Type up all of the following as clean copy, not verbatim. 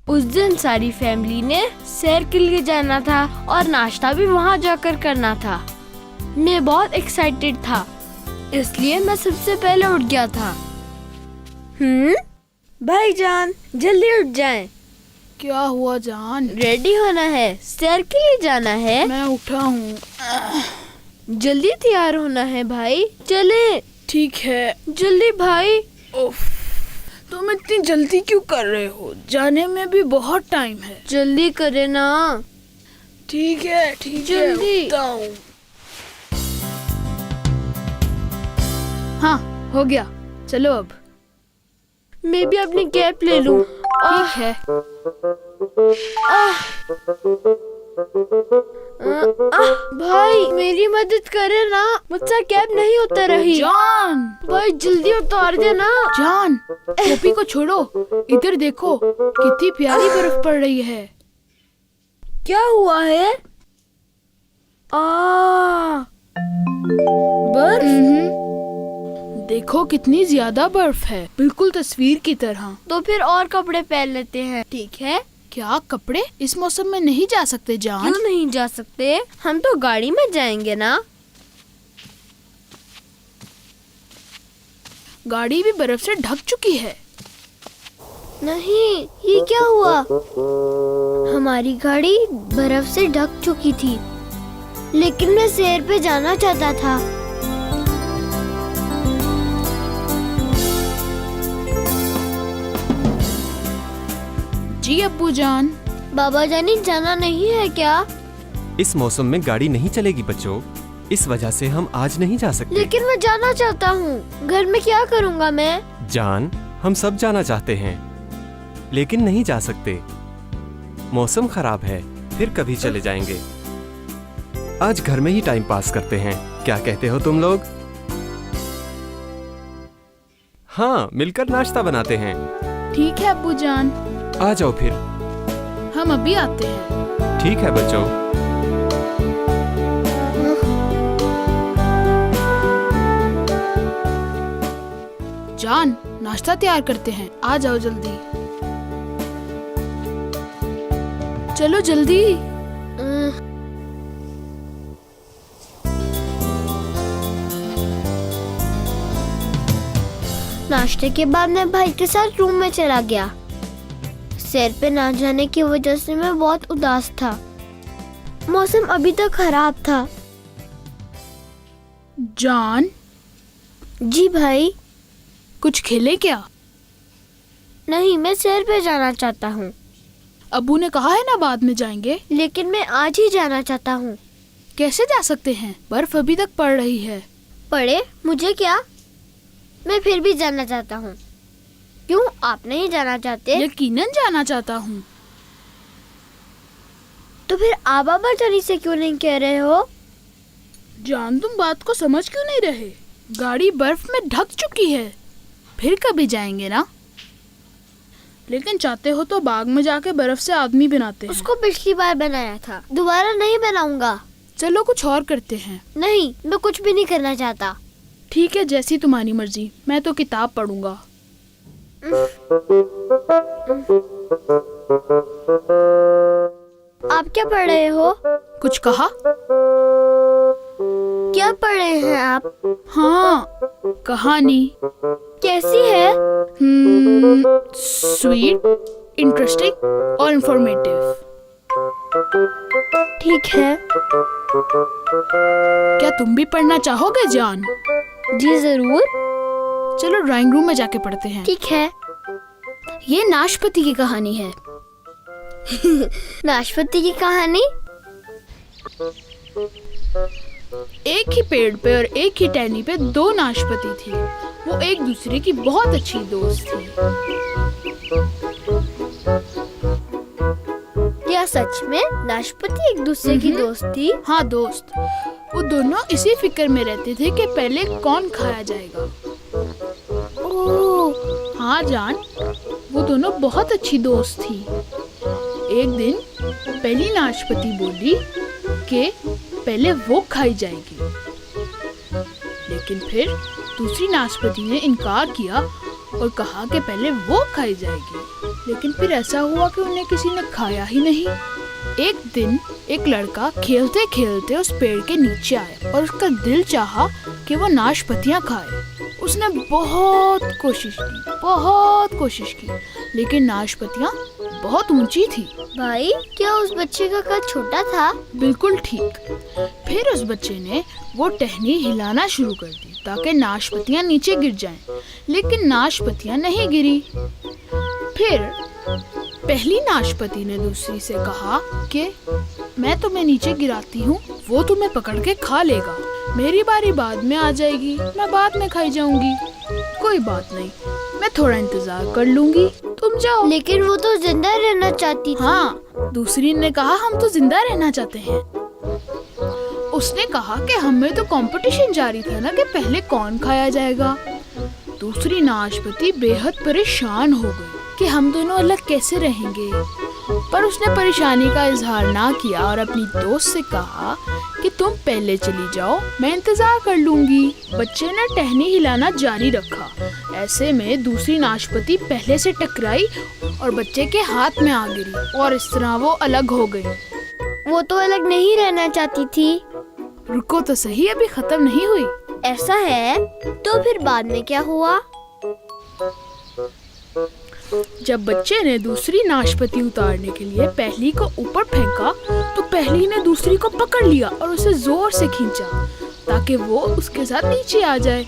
उस दिन सारी फैमिली ने सैर के लिए जाना था और नाश्ता भी वहाँ जाकर करना था। मैं बहुत एक्साइटेड था, इसलिए मैं सबसे पहले उठ गया था। भाईजान जल्दी उठ जाएं। क्या हुआ जान? रेडी होना है, सैर के लिए जाना है। मैं उठा हूँ। जल्दी तैयार होना है भाई, चले। ठीक है। जल्दी भाई। उफ, तुम इतनी जल्दी क्यों कर रहे हो? जाने में भी बहुत टाइम है। जल्दी करे ना। ठीक है जल्दी। उठता हूँ। हाँ हो गया, चलो अब। मैं भी अपनी कैप ले लूं। ठीक है। भाई मेरी मदद करे ना, मुझसे कैप नहीं उतर रही। जान भाई जल्दी उतार दे ना। जान, टोपी को छोड़ो, इधर देखो कितनी प्यारी बर्फ पड़ रही है। क्या हुआ है? बर्फ? देखो कितनी ज्यादा बर्फ है, बिल्कुल तस्वीर की तरह। तो फिर और कपड़े पहन लेते हैं, ठीक है? क्या कपड़े? इस मौसम में नहीं जा सकते जान। क्यों नहीं जा सकते? हम तो गाड़ी में जाएंगे ना। गाड़ी भी बर्फ से ढक चुकी है। नहीं, ये क्या हुआ? हमारी गाड़ी बर्फ से ढक चुकी थी, लेकिन मैं सैर पे जाना चाहता था। जी अब्बू जान। बाबा जानी जाना नहीं है क्या? इस मौसम में गाड़ी नहीं चलेगी बच्चों, इस वजह से हम आज नहीं जा सकते। लेकिन मैं जाना चाहता हूँ। घर में क्या करूँगा मैं? जान, हम सब जाना चाहते हैं, लेकिन नहीं जा सकते। मौसम खराब है, फिर कभी चले जाएंगे। आज घर में ही टाइम पास करते हैं, क्या कहते हो तुम लोग? हाँ, मिलकर नाश्ता बनाते हैं। ठीक है अब्बू जान। आ जाओ फिर। हम अभी आते हैं। ठीक है बच्चों। जान, नाश्ता तैयार करते हैं, आ जाओ जल्दी। चलो जल्दी। नाश्ते के बाद मैं भाई के साथ रूम में चला गया। सैर पे ना जाने की वजह से मैं बहुत उदास था। मौसम अभी तक खराब था। जान। जी भाई। कुछ खेले क्या? नहीं, मैं सैर पे जाना चाहता हूँ। अब्बू ने कहा है ना बाद में जाएंगे। लेकिन मैं आज ही जाना चाहता हूँ। कैसे जा सकते हैं? बर्फ अभी तक पड़ रही है। पड़े, मुझे क्या, मैं फिर भी जाना चाहता हूँ। क्यों, आप नहीं जाना चाहते? यकीनन जाना चाहता हूँ। तो फिर आप बाबा जानी से क्यों नहीं कह रहे हो? जान, तुम बात को समझ क्यों नहीं रहे? गाड़ी बर्फ में ढक चुकी है, फिर कभी जाएंगे ना। लेकिन चाहते हो तो बाग में जाके बर्फ से आदमी बनाते हैं। उसको पिछली बार बनाया था, दोबारा नहीं बनाऊंगा। चलो कुछ और करते हैं। नहीं, मैं कुछ भी नहीं करना चाहता। ठीक है, जैसी तुम्हारी मर्जी। मैं तो किताब पढ़ूंगा। आप क्या पढ़ रहे हो? कुछ कहा? क्या पढ़ रहे हैं आप? हाँ, कहानी। कैसी है? स्वीट, इंटरेस्टिंग और इंफॉर्मेटिव। ठीक है। क्या तुम भी पढ़ना चाहोगे जान? जी जरूर। चलो ड्राइंग रूम में जाके पढ़ते हैं। ठीक है। ये नाशपाती की कहानी है। नाशपाती की कहानी? एक ही पेड़ पे और एक ही टहनी पे दो नाशपाती थी। वो एक दूसरे की बहुत अच्छी दोस्त थी। क्या सच में नाशपाती एक दूसरे की दोस्त थी? हाँ दोस्त। वो दोनों इसी फिक्र में रहते थे कि पहले कौन खाया जाएगा। ओह, हाँ जान, वो दोनों बहुत अच्छी दोस्त थी। एक दिन पहली नाशपाती बोली कि पहले वो खाई जाएगी, लेकिन फिर दूसरी नाशपाती ने इनकार किया और कहा कि पहले वो खाई जाएगी। लेकिन फिर ऐसा हुआ कि उन्हें किसी ने खाया ही नहीं। एक दिन एक लड़का खेलते खेलते उस पेड़ के नीचे आया और उसका दिल चाहा कि वो नाशपतियाँ खाए। उसने बहुत कोशिश की, लेकिन नाशपतियाँ बहुत ऊंची थी। भाई, क्या उस बच्चे का कद छोटा था? बिल्कुल ठीक। फिर उस बच्चे ने वो टहनी हिलाना शुरू कर दी ताकि नाशपतियाँ नीचे गिर जाएं, लेकिन नाशपतियाँ नहीं गिरी। फिर पहली नाशपति ने दूसरी से कहा कि मैं तुम्हें नीचे गिराती हूँ, वो तुम्हें पकड़ के खा लेगा। मेरी बारी बाद में आ जाएगी, मैं बाद में खाई जाऊंगी। कोई बात नहीं, मैं थोड़ा इंतजार कर लूंगी, तुम जाओ। लेकिन वो तो जिंदा रहना चाहती थी। हाँ, दूसरी ने कहा हम तो जिंदा रहना चाहते हैं। उसने कहा कि हमें तो कंपटीशन जारी था ना कि पहले कौन खाया जाएगा। दूसरी नाशपति बेहद परेशान हो गई कि हम दोनों अलग कैसे रहेंगे, पर उसने परेशानी का इजहार ना किया और अपनी दोस्त से कहा कि तुम पहले चली जाओ, मैं इंतजार कर लूंगी। बच्चे ने टहनी हिलाना जारी रखा। ऐसे में दूसरी नाशपति पहले से टकराई और बच्चे के हाथ में आ गिरी और इस तरह वो अलग हो गई। वो तो अलग नहीं रहना चाहती थी। रुको तो सही, अभी खत्म नहीं हुई। ऐसा है? तो फिर बाद में क्या हुआ? जब बच्चे ने दूसरी नाशपति उतारने के लिए पहली को ऊपर फेंका तो पहली ने दूसरी को पकड़ लिया और उसे जोर से खींचा ताकि वो उसके साथ नीचे आ जाए,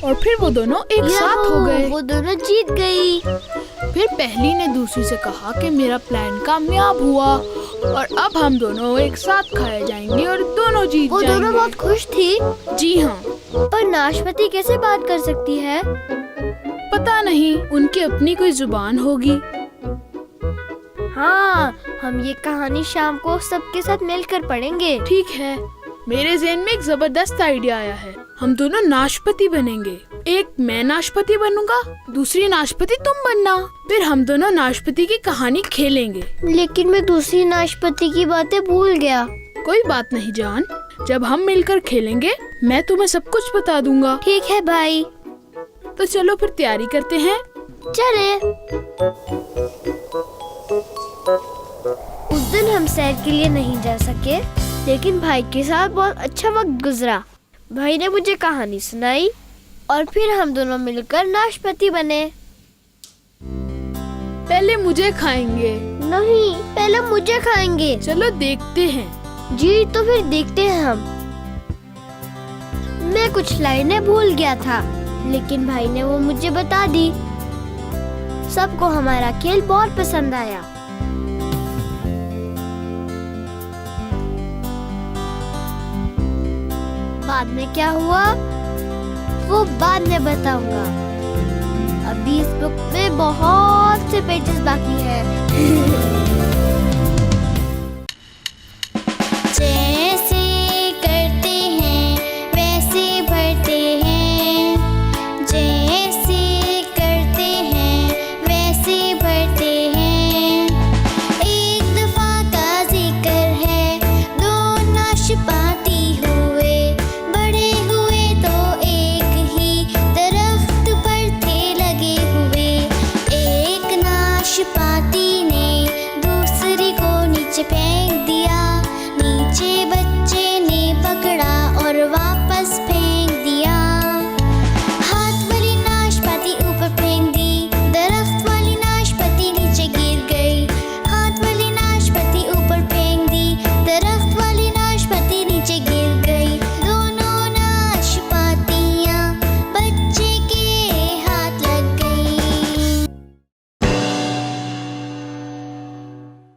और फिर वो दोनों एक साथ हो गए। वो दोनों जीत गई। फिर पहली ने दूसरी से कहा कि मेरा प्लान कामयाब हुआ और अब हम दोनों एक साथ खाए जाएंगे और दोनों जीत वो जाएंगे। दोनों बहुत खुश थी। जी हाँ। पर नाशपति कैसे बात कर सकती है? पता नहीं, उनकी अपनी कोई जुबान होगी। हाँ, हम ये कहानी शाम को सबके साथ मिलकर पढ़ेंगे। ठीक है, मेरे ज़हन में एक जबरदस्त आइडिया आया है। हम दोनों नाशपति बनेंगे। एक मैं नाशपति बनूंगा, दूसरी नाशपति तुम बनना। फिर हम दोनों नाशपति की कहानी खेलेंगे। लेकिन मैं दूसरी नाशपति की बातें भूल गया। कोई बात नहीं जान, जब हम मिलकर खेलेंगे मैं तुम्हें सब कुछ बता दूंगा। ठीक है भाई। तो चलो फिर तैयारी करते हैं। चले। उस दिन हम सैर के लिए नहीं जा सके, लेकिन भाई के साथ बहुत अच्छा वक्त गुजरा। भाई ने मुझे कहानी सुनाई और फिर हम दोनों मिलकर नाशपति बने। पहले मुझे खाएंगे। नहीं, पहले मुझे खाएंगे। चलो देखते हैं। जी, तो फिर देखते हैं हम। मैं कुछ लाइनें भूल गया था, लेकिन भाई ने वो मुझे बता दी। सबको हमारा खेल बहुत पसंद आया। बाद में क्या हुआ वो बाद में बताऊंगा। अभी इस बुक में बहुत से पेजेस बाकी हैं।